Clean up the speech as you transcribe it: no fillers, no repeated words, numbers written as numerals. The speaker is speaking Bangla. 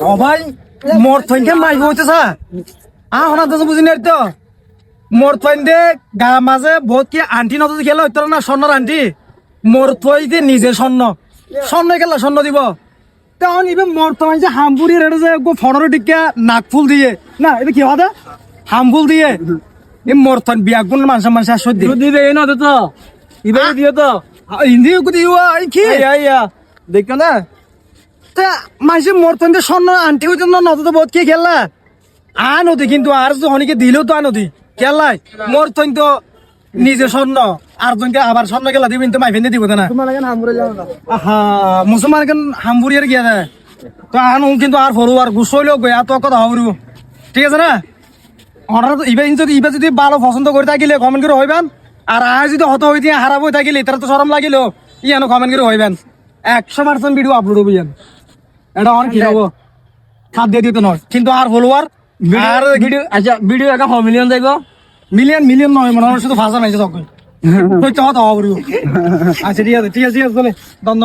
ও ভাই মোর থইকে মাইব হইতেছা হনা তো বুঝি নাই তো মোর থইন দে গা মাঝে বহুত কি আন্টি নত খেলা হইতো না স্বর্ণর আন্টি মোর থই যে নিজে স্বর্ণ খেলা স্বর্ণ দিব তখন ইবে মোর থই যে হামপুরি রেড়ে যে ফোনের টিকা নাক ফুল দিয়ে না এটা কি হদা হামফুল দিয়ে এই মোর থইন বিয়া গুণ মানুষ আসো দিবে এই না তো ইবে দিও তো হিন্দি দিও এই কি আইয়া দেখো না মাসে মোর থইন যে স্বর্ণ আন্টি হইতো না নত তো বহুত কি খেলা নদী কিন্তু আর অনেকে দিলেও তো নদী খেলাই মোর থইন তো নিজে স্বর্ণ আর জনকে আবার স্বর্ণ খেলা দিবেন তো মাই ফেনে দিব না মুসলমান কেন হামবুরিয়ার গিয়া দেয় তো আন কিন্তু আর ফরু আর গুছইলেও গই আর তো কথা হবরু ঠিক আছে না হঠাৎ ইবে যদি ভালো পছন্দ করে থাকিলে কমেন্ট করে হইবেন আর যদি হত হই দিয়ে হারাব হয়ে থাকিলে তারা তো সরম লাগিলেও ইয়ানো কমেন্ট করে হইবেন 100% ভিডিও আপলোড হবো ইয়ান এটা অনেক কি হবো খাদ্য দিতে নয় কিন্তু আর ফলোয়ার আর ভিডিও আচ্ছা ভিডিও একটা মিলিয়ন যাইব মিলিয়ন নয় মনে হয় শুধু ভাষা নাইছে তখন তো হতো হবরু আচ্ছা ঠিক আছে চলে দন